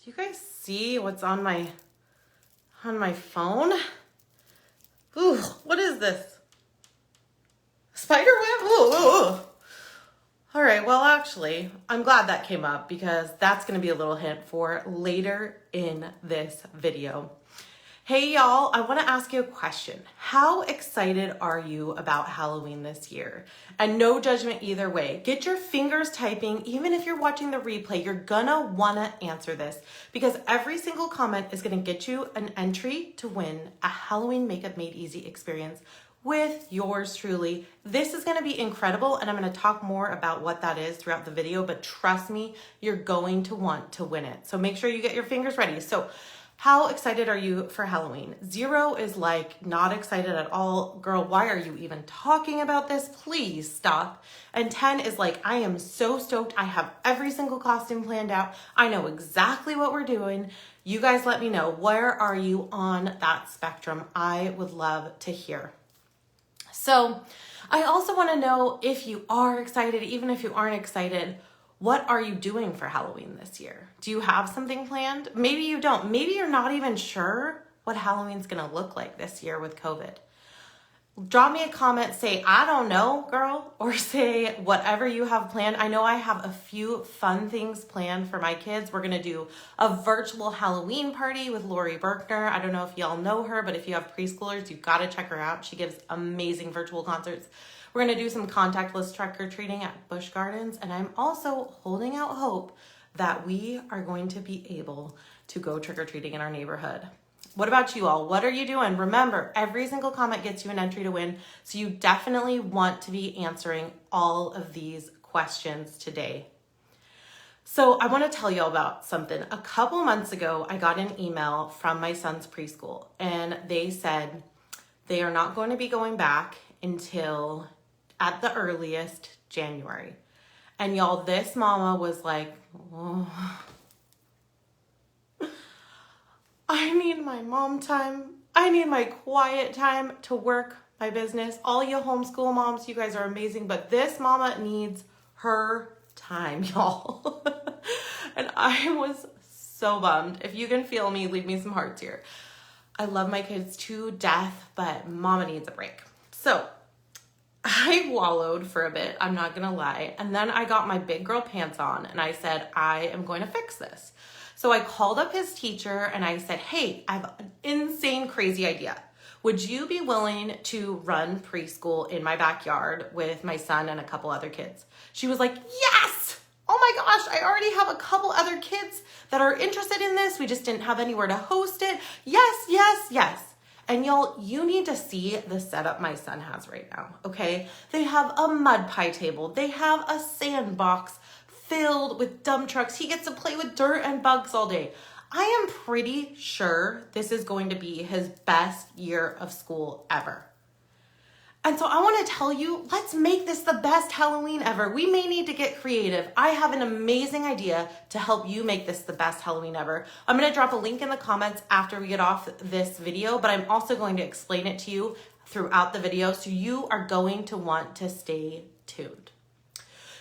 Do you guys see what's on my phone? Ooh, what is this? Spider web? Ooh. All right, well, actually, I'm glad that came up because that's going to be a little hint for later in this video. Hey, y'all, I want to ask you a question. How excited are you about Halloween this year? And no judgment either way. Get your fingers typing. Even if you're watching the replay, you're going to want to answer this because every single comment is going to get you an entry to win a Halloween Makeup Made Easy experience with yours truly. This is going to be incredible, and I'm going to talk more about what that is throughout the video, but trust me, you're going to want to win it. So make sure you get your fingers ready. So how excited are you for Halloween? 0 is like not excited at all. Girl, why are you even talking about this? Please stop. And 10 is like, I am so stoked. I have every single costume planned out. I know exactly what we're doing. You guys let me know. Where are you on that spectrum? I would love to hear. So I also want to know if you are excited, even if you aren't excited, what are you doing for Halloween this year? Do you have something planned? Maybe you don't. Maybe you're not even sure what Halloween's going to look like this year with COVID. Drop me a comment, say, I don't know, girl, or say whatever you have planned. I know I have a few fun things planned for my kids. We're going to do a virtual Halloween party with Lori Berkner. I don't know if y'all know her, but if you have preschoolers, you've got to check her out. She gives amazing virtual concerts. We're going to do some contactless trick-or-treating at Busch Gardens, and I'm also holding out hope that we are going to be able to go trick-or-treating in our neighborhood. What about you all? What are you doing? Remember, every single comment gets you an entry to win, so you definitely want to be answering all of these questions today. So I want to tell you all about something. A couple months ago, I got an email from my son's preschool, and they said they are not going to be going back until, at the earliest, January. And y'all, this mama was like, oh, I need my mom time. I need my quiet time to work my business. All you homeschool moms, you guys are amazing, but this mama needs her time, y'all. And I was so bummed. If you can feel me, leave me some hearts here. I love my kids to death, but mama needs a break. So I wallowed for a bit, I'm not gonna lie. And then I got my big girl pants on and I said, I am going to fix this. So I called up his teacher and I said, hey, I have an insane, crazy idea. Would you be willing to run preschool in my backyard with my son and a couple other kids? She was like, yes! Oh my gosh, I already have a couple other kids that are interested in this. We just didn't have anywhere to host it. Yes, yes, yes. And y'all, you need to see the setup my son has right now, okay? They have a mud pie table. They have a sandbox filled with dump trucks. He gets to play with dirt and bugs all day. I am pretty sure this is going to be his best year of school ever. And so I want to tell you, let's make this the best Halloween ever. We may need to get creative. I have an amazing idea to help you make this the best Halloween ever. I'm going to drop a link in the comments after we get off this video, but I'm also going to explain it to you throughout the video, so you are going to want to stay tuned.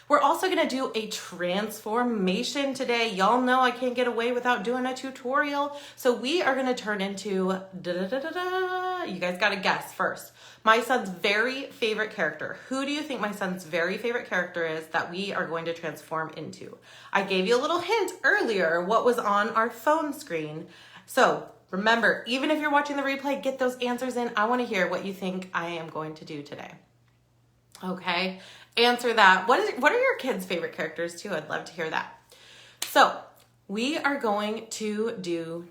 We're also going to do a transformation today. Y'all know I can't get away without doing a tutorial. So we are going to turn into, you guys got to guess first. My son's very favorite character. Who do you think my son's very favorite character is that we are going to transform into? I gave you a little hint earlier what was on our phone screen. So remember, even if you're watching the replay, get those answers in. I want to hear what you think I am going to do today. Okay, answer that. What are your kids' favorite characters too? I'd love to hear that. So we are going to do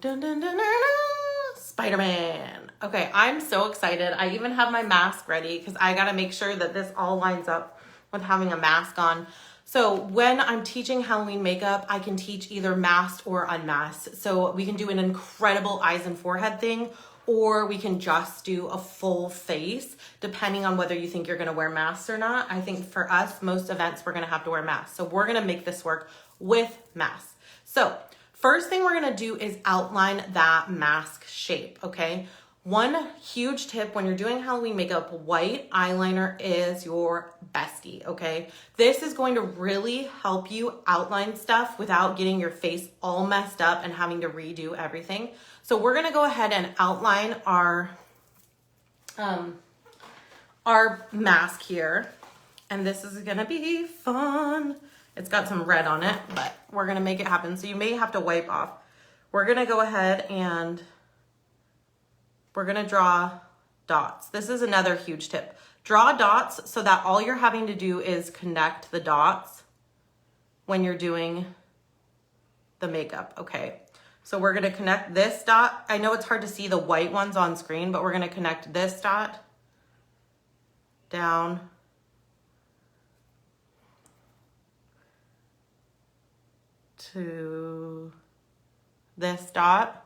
Spiderman. Okay, I'm so excited. I even have my mask ready because I got to make sure that this all lines up with having a mask on. So when I'm teaching Halloween makeup, I can teach either masked or unmasked. So we can do an incredible eyes and forehead thing, or we can just do a full face, depending on whether you think you're gonna wear masks or not. I think for us, most events, we're gonna have to wear masks. So we're gonna make this work with masks. So first thing we're gonna do is outline that mask shape, okay? One huge tip when you're doing Halloween makeup, white eyeliner is your bestie, okay? This is going to really help you outline stuff without getting your face all messed up and having to redo everything. So we're gonna go ahead and outline our mask here. And this is gonna be fun. It's got some red on it, but we're gonna make it happen. So you may have to wipe off. We're gonna go ahead and we're gonna draw dots. This is another huge tip. Draw dots so that all you're having to do is connect the dots when you're doing the makeup, okay? So we're gonna connect this dot. I know it's hard to see the white ones on screen, but we're gonna connect this dot down to this dot.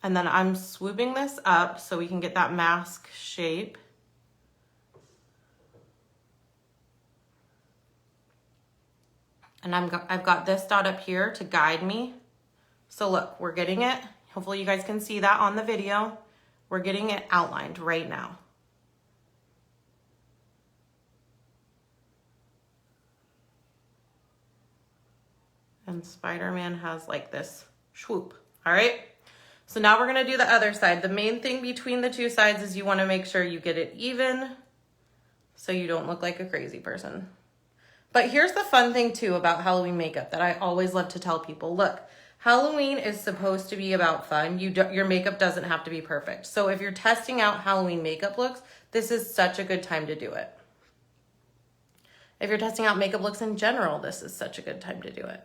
And then I'm swooping this up so we can get that mask shape. And I've got this dot up here to guide me. So look, we're getting it. Hopefully you guys can see that on the video. We're getting it outlined right now. And Spider-Man has like this swoop, all right? So now we're gonna do the other side. The main thing between the two sides is you wanna make sure you get it even so you don't look like a crazy person. But here's the fun thing too about Halloween makeup that I always love to tell people. Look, Halloween is supposed to be about fun. Your makeup doesn't have to be perfect. So if you're testing out Halloween makeup looks, this is such a good time to do it. If you're testing out makeup looks in general, this is such a good time to do it.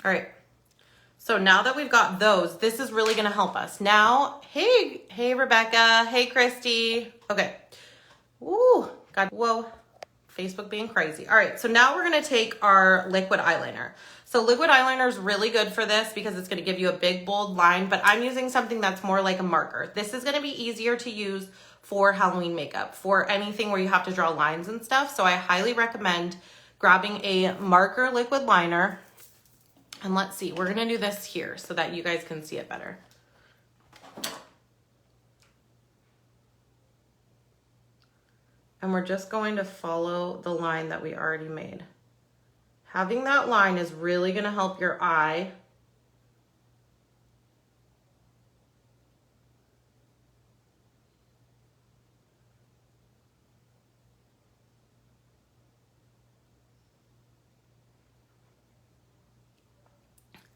All right, so now that we've got those, this is really gonna help us. Now, hey Rebecca, hey Christy. Okay, ooh, God, whoa, Facebook being crazy. All right, so now we're gonna take our liquid eyeliner. So liquid eyeliner is really good for this because it's gonna give you a big bold line, but I'm using something that's more like a marker. This is gonna be easier to use for Halloween makeup, for anything where you have to draw lines and stuff. So I highly recommend grabbing a marker liquid liner. And let's see, we're gonna do this here so that you guys can see it better. And we're just going to follow the line that we already made. Having that line is really gonna help your eye.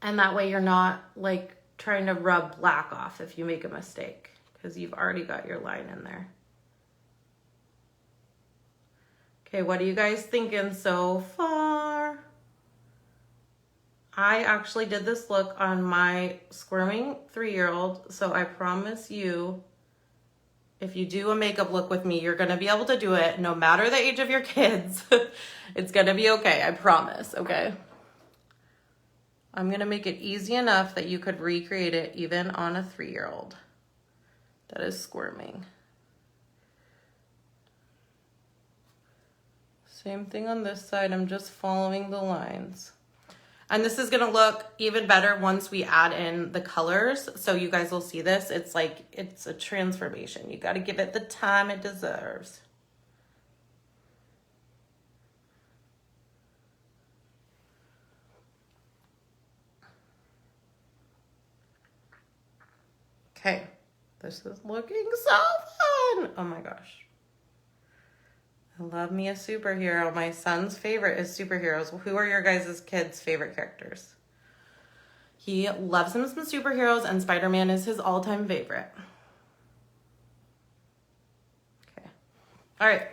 And that way you're not like trying to rub black off if you make a mistake, because you've already got your line in there. Okay, what are you guys thinking so far? I actually did this look on my squirming 3-year-old, so I promise you, if you do a makeup look with me, you're gonna be able to do it no matter the age of your kids. It's gonna be okay, I promise, okay? I'm gonna make it easy enough that you could recreate it even on a 3-year-old that is squirming. Same thing on this side, I'm just following the lines. And this is gonna look even better once we add in the colors. So you guys will see this, it's like, it's a transformation. You gotta give it the time it deserves. Okay, this is looking so fun. Oh my gosh. I love me a superhero. My son's favorite is superheroes. Who are your guys' kids' favorite characters? He loves him some superheroes, and Spider-Man is his all-time favorite. Okay. All right.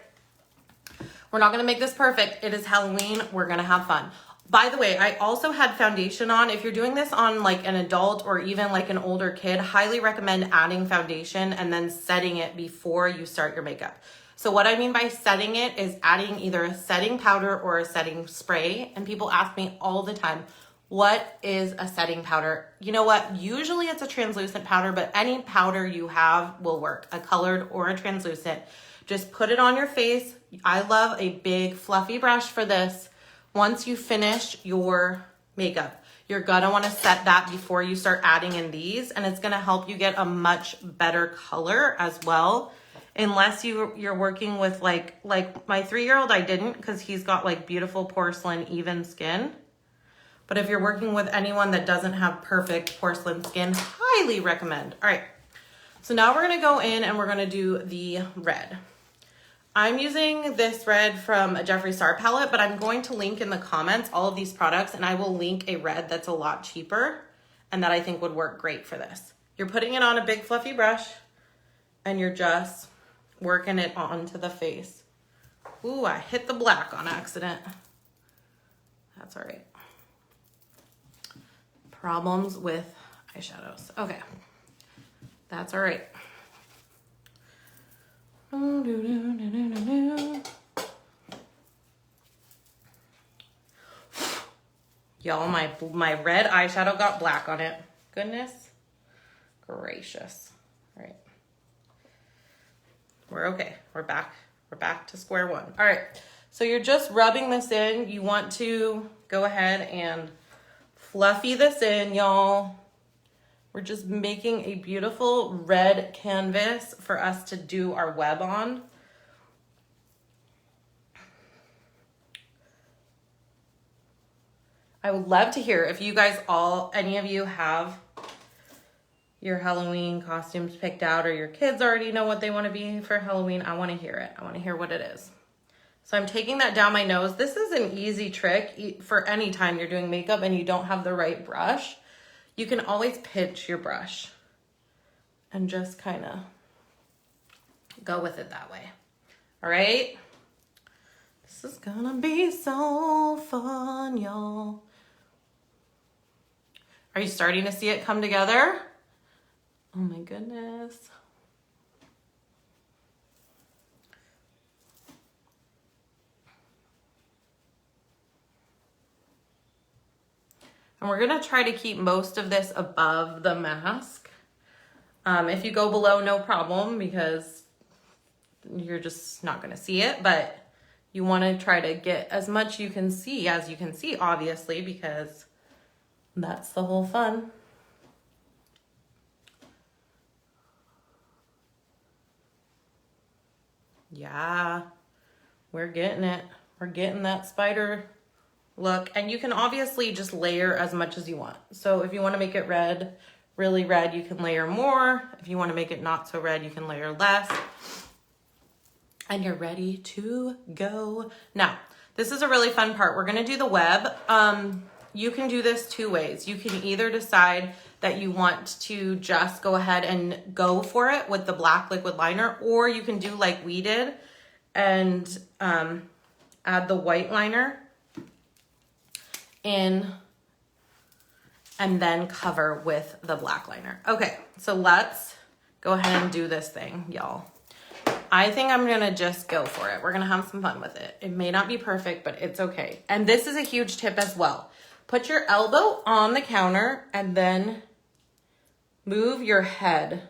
We're not gonna make this perfect. It is Halloween. We're gonna have fun. By the way, I also had foundation on. If you're doing this on like an adult or even like an older kid, highly recommend adding foundation and then setting it before you start your makeup. So what I mean by setting it is adding either a setting powder or a setting spray. And people ask me all the time, what is a setting powder? You know what? Usually it's a translucent powder, but any powder you have will work, a colored or a translucent. Just put it on your face. I love a big fluffy brush for this. Once you finish your makeup, you're gonna wanna set that before you start adding in these, and it's gonna help you get a much better color as well. Unless you're working with like my 3-year-old, I didn't, because he's got like beautiful porcelain even skin. But if you're working with anyone that doesn't have perfect porcelain skin, highly recommend. All right, so now we're gonna go in and we're gonna do the red. I'm using this red from a Jeffree Star palette, but I'm going to link in the comments all of these products, and I will link a red that's a lot cheaper and that I think would work great for this. You're putting it on a big fluffy brush and you're just working it onto the face. Ooh, I hit the black on accident. That's all right. Problems with eyeshadows. Okay, that's all right. Y'all, my red eyeshadow got black on it. Goodness gracious. All right. We're okay. We're back. We're back to square one. All right. So you're just rubbing this in. You want to go ahead and fluffy this in, y'all. We're just making a beautiful red canvas for us to do our web on. I would love to hear if you guys any of you have your Halloween costumes picked out, or your kids already know what they want to be for Halloween. I want to hear it. I want to hear what it is. So I'm taking that down my nose. This is an easy trick for any time you're doing makeup and you don't have the right brush. You can always pinch your brush and just kind of go with it that way. All right. This is gonna be so fun, y'all. Are you starting to see it come together? Oh my goodness. And we're gonna try to keep most of this above the mask. If you go below, no problem, because you're just not gonna see it, but you wanna try to get as much you can see as you can see, obviously, because that's the whole fun. Yeah, we're getting it. We're getting that spider look. And you can obviously just layer as much as you want. So if you want to make it red, really red, you can layer more. If you want to make it not so red, you can layer less. And you're ready to go. Now, this is a really fun part. We're going to do the web. You can do this 2 ways. You can either decide that you want to just go ahead and go for it with the black liquid liner, or you can do like we did and add the white liner in and then cover with the black liner. Okay, so let's go ahead and do this thing, y'all. I think I'm gonna just go for it. We're gonna have some fun with it. It may not be perfect, but it's okay. And this is a huge tip as well. Put your elbow on the counter and then move your head.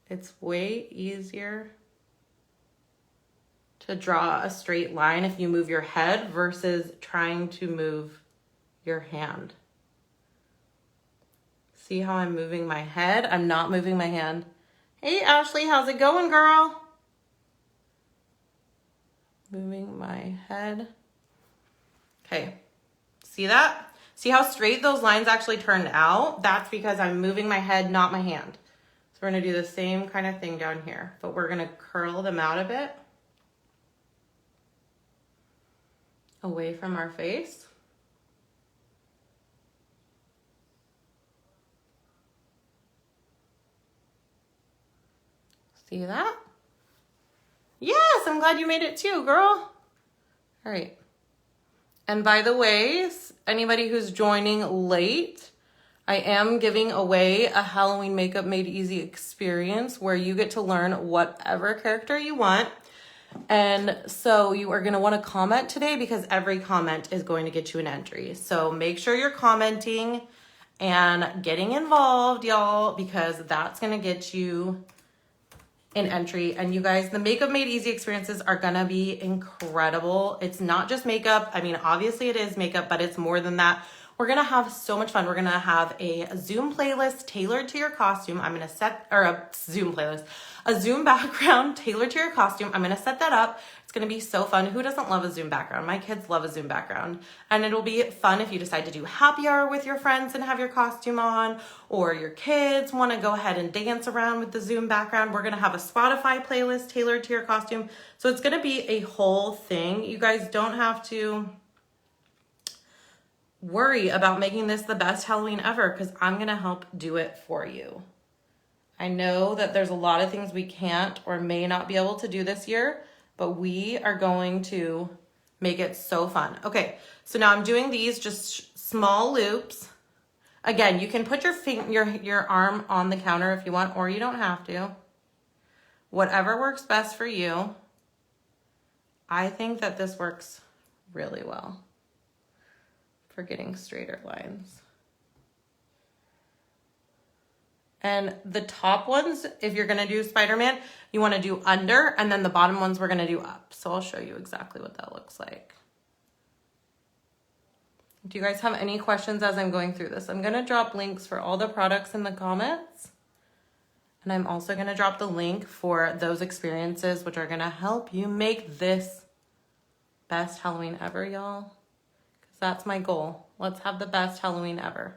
It's way easier to draw a straight line if you move your head versus trying to move your hand. See how I'm moving my head? I'm not moving my hand. Hey, Ashley, how's it going, girl? Moving my head. Okay, see that? See how straight those lines actually turned out? That's because I'm moving my head, not my hand. So we're gonna do the same kind of thing down here, but we're gonna curl them out a bit away from our face. See that? Yes, I'm glad you made it too, girl. All right. And by the way, anybody who's joining late, I am giving away a Halloween Makeup Made Easy experience where you get to learn whatever character you want. And so you are going to want to comment today because every comment is going to get you an entry. So make sure you're commenting and getting involved, y'all, because that's going to get you an entry. And you guys, the Makeup Made Easy experiences are going to be incredible. It's not just makeup. I mean, obviously it is makeup, but it's more than that. We're going to have so much fun. We're going to have a Zoom playlist tailored to your costume. I'm going to set, or a Zoom playlist, a Zoom background tailored to your costume. I'm going to set that up. It's going to be so fun. Who doesn't love a Zoom background? My kids love a Zoom background. And it'll be fun if you decide to do happy hour with your friends and have your costume on, or your kids want to go ahead and dance around with the Zoom background. We're going to have a Spotify playlist tailored to your costume. So it's going to be a whole thing. You guys don't have to worry about making this the best Halloween ever, because I'm going to help do it for you. I know that there's a lot of things we can't or may not be able to do this year, but we are going to make it so fun. Okay, so now I'm doing these just small loops. Again, you can put your arm on the counter if you want, or you don't have to. Whatever works best for you. I think that this works really well for getting straighter lines. And the top ones, if you're gonna do Spider-Man, you wanna do under, and then the bottom ones we're gonna do up. So I'll show you exactly what that looks like. Do you guys have any questions as I'm going through this? I'm gonna drop links for all the products in the comments. And I'm also gonna drop the link for those experiences, which are gonna help you make this best Halloween ever, y'all. Because that's my goal. Let's have the best Halloween ever.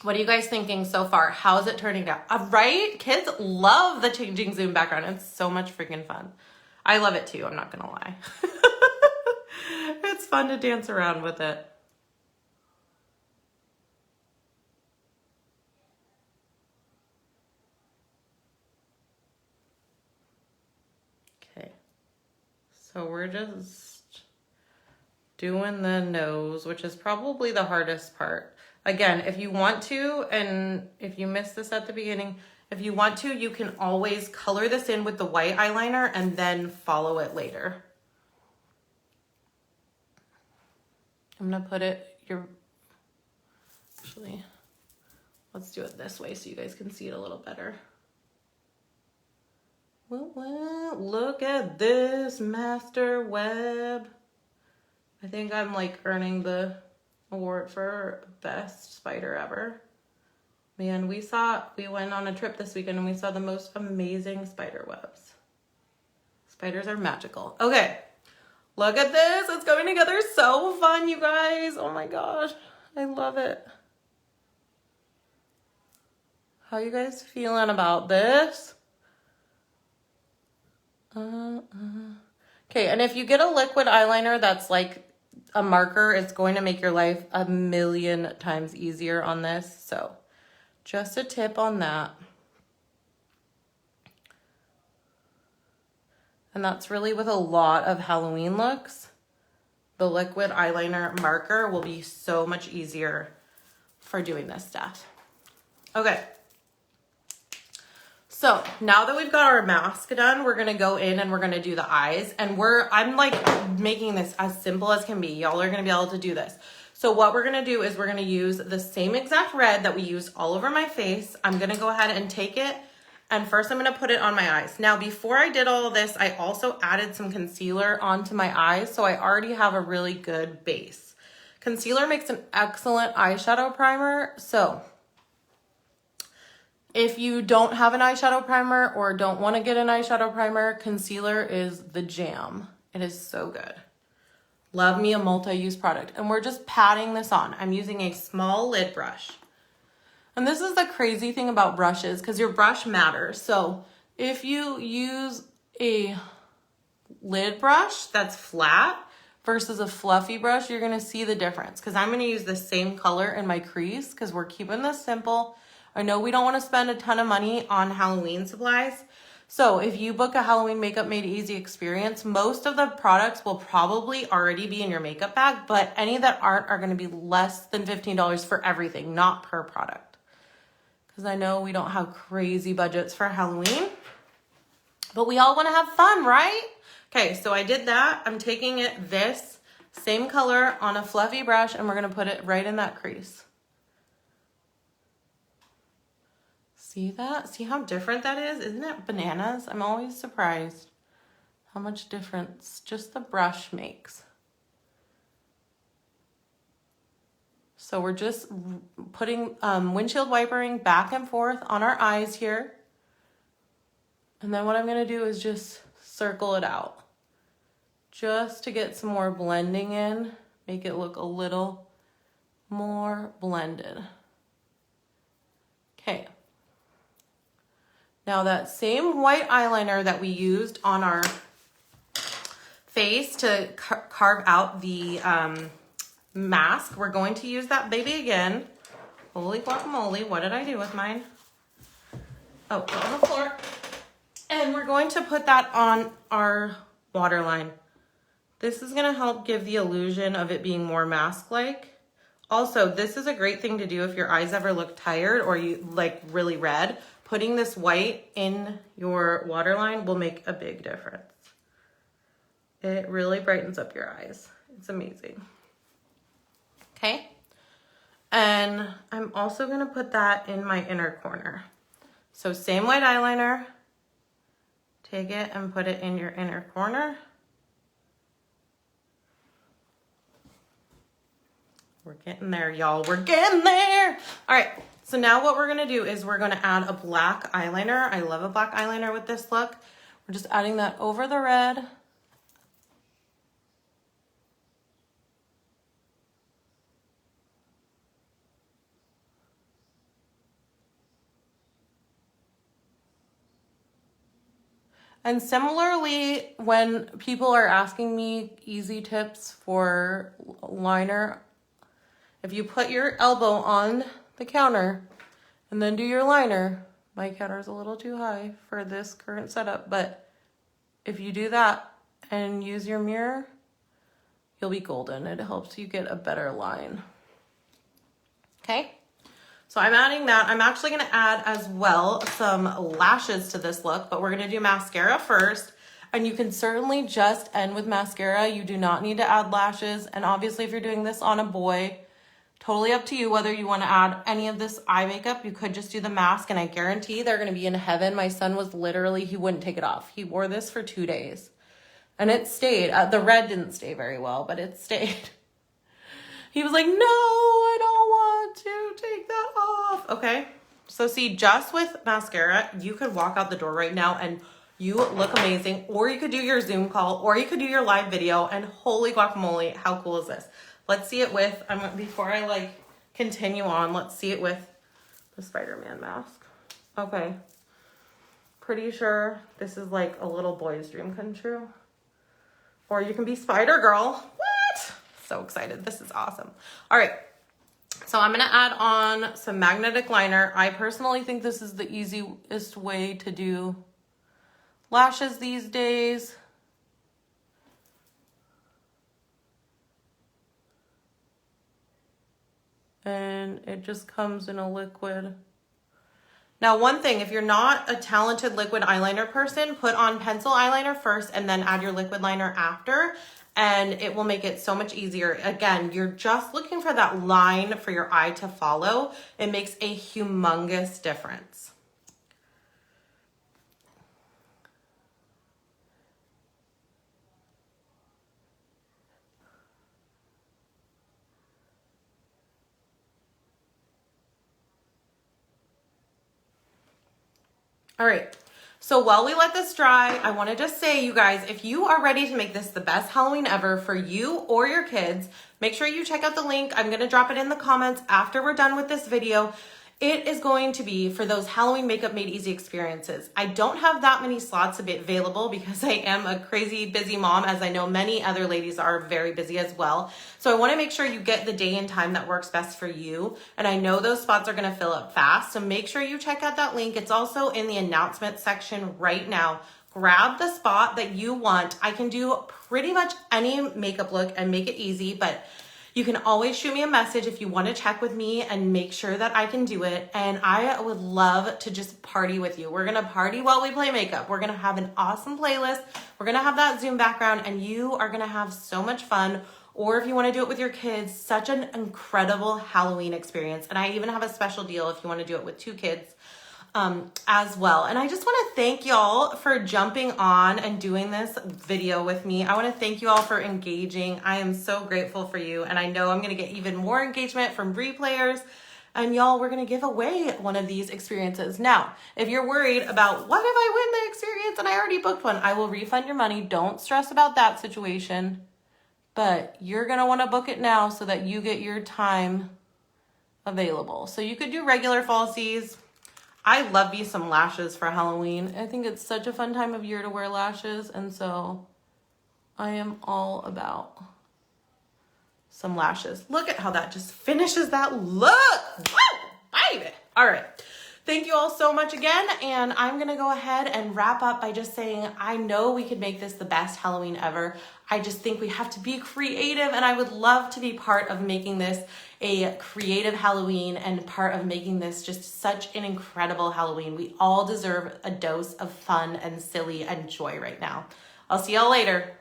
What are you guys thinking so far? How's it turning out? Right? Kids love the changing Zoom background. It's so much freaking fun. I love it too, I'm not gonna lie. It's fun to dance around with it. Okay, so we're just doing the nose, which is probably the hardest part. Again, if you want to, and if you missed this at the beginning, if you want to, you can always color this in with the white eyeliner and then follow it later. I'm gonna put it, actually, let's do it this way so you guys can see it a little better. Well, look at this master web. I think I'm like earning the award for best spider ever. Man, we went on a trip this weekend and we saw the most amazing spider webs. Spiders are magical. Okay, look at this. It's coming together so fun, you guys. Oh my gosh, I love it. How you guys feeling about this? Okay, and if you get a liquid eyeliner that's like a marker, it's going to make your life a million times easier on this. So just a tip on that. And that's really with a lot of Halloween looks. The liquid eyeliner marker will be so much easier for doing this stuff. Okay. So now that we've got our mask done, we're gonna go in and we're gonna do the eyes. And I'm like making this as simple as can be. Y'all are gonna be able to do this. So what we're gonna do is we're gonna use the same exact red that we used all over my face. I'm gonna go ahead and take it, and first I'm gonna put it on my eyes. Now, before I did all of this, I also added some concealer onto my eyes, so I already have a really good base. Concealer makes an excellent eyeshadow primer, so if you don't have an eyeshadow primer or don't want to get an eyeshadow primer, concealer is the jam. It is so good. Love me a multi-use product. And we're just patting this on. I'm using a small lid brush. And this is the crazy thing about brushes, because your brush matters. So if you use a lid brush that's flat versus a fluffy brush, you're going to see the difference. Because I'm going to use the same color in my crease because we're keeping this simple. I know we don't want to spend a ton of money on Halloween supplies. So if you book a Halloween Makeup Made Easy experience, most of the products will probably already be in your makeup bag, but any that aren't are going to be less than $15 for everything, not per product. Because I know we don't have crazy budgets for Halloween, but we all want to have fun, right? Okay, so I did that. I'm taking it this same color on a fluffy brush and we're gonna put it right in that crease. See that? See how different that is? Isn't it bananas? I'm always surprised how much difference just the brush makes. So we're just putting windshield wipering back and forth on our eyes here. And then what I'm gonna do is just circle it out just to get some more blending in, make it look a little more blended. Okay. Now that same white eyeliner that we used on our face to carve out the mask, we're going to use that baby again. Holy guacamole, what did I do with mine? Oh, on the floor. And we're going to put that on our waterline. This is gonna help give the illusion of it being more mask-like. Also, this is a great thing to do if your eyes ever look tired or you like really red. Putting this white in your waterline will make a big difference. It really brightens up your eyes. It's amazing. Okay. And I'm also gonna put that in my inner corner. So same white eyeliner, take it and put it in your inner corner. We're getting there, y'all. We're getting there. All right. So now what we're going to do is we're going to add a black eyeliner. I love a black eyeliner with this look. We're just adding that over the red. And similarly, when people are asking me easy tips for liner, if you put your elbow on the counter and then do your liner, my counter is a little too high for this current setup, but if you do that and use your mirror, you'll be golden. It helps you get a better line. Okay, so I'm adding that. I'm actually gonna add as well some lashes to this look, but we're gonna do mascara first. And you can certainly just end with mascara. You do not need to add lashes. And obviously if you're doing this on a boy, totally up to you whether you want to add any of this eye makeup. You could just do the mask and I guarantee they're going to be in heaven. My son was literally, he wouldn't take it off. He wore this for 2 days and it stayed. The red didn't stay very well, but it stayed. He was like, no, I don't want to take that off. Okay. So see, just with mascara, you could walk out the door right now and you look amazing, or you could do your Zoom call, or you could do your live video, and holy guacamole, how cool is this? Let's see it with, before I like continue on, let's see it with the Spider-Man mask. Okay. Pretty sure this is like a little boy's dream come true. Or you can be Spider-Girl. What? So excited. This is awesome. All right. So I'm going to add on some magnetic liner. I personally think this is the easiest way to do lashes these days. And it just comes in a liquid. Now, one thing, if you're not a talented liquid eyeliner person, put on pencil eyeliner first and then add your liquid liner after, and it will make it so much easier. Again, you're just looking for that line for your eye to follow. It makes a humongous difference. All right, so while we let this dry, I want to just say, you guys, if you are ready to make this the best Halloween ever for you or your kids, make sure you check out the link. I'm going to drop it in the comments after we're done with this video. It is going to be for those Halloween makeup made easy experiences. I don't have that many slots available because I am a crazy busy mom, as I know many other ladies are very busy as well. So I want to make sure you get the day and time that works best for you. And I know those spots are going to fill up fast. So make sure you check out that link. It's also in the announcement section right now. Grab the spot that you want. I can do pretty much any makeup look and make it easy, but You can always shoot me a message if you want to check with me and make sure that I can do it. And I would love to just party with you. We're going to party while we play makeup. We're going to have an awesome playlist. We're going to have that Zoom background and you are going to have so much fun. Or if you want to do it with your kids, such an incredible Halloween experience. And I even have a special deal if you want to do it with 2 kids as well. And I just want to thank y'all for jumping on and doing this video with me. I want to thank you all for engaging. I am so grateful for you. And I know I'm going to get even more engagement from replayers. And y'all, we're going to give away one of these experiences. Now, if you're worried about what if I win the experience and I already booked one, I will refund your money. Don't stress about that situation. But you're going to want to book it now so that you get your time available. So you could do regular falsies. I love me some lashes for Halloween. I think it's such a fun time of year to wear lashes. And so I am all about some lashes. Look at how that just finishes that look. Woo, baby. All right. Thank you all so much again. And I'm going to go ahead and wrap up by just saying, I know we could make this the best Halloween ever. I just think we have to be creative and I would love to be part of making this a creative Halloween and part of making this just such an incredible Halloween. We all deserve a dose of fun and silly and joy right now. I'll see y'all later.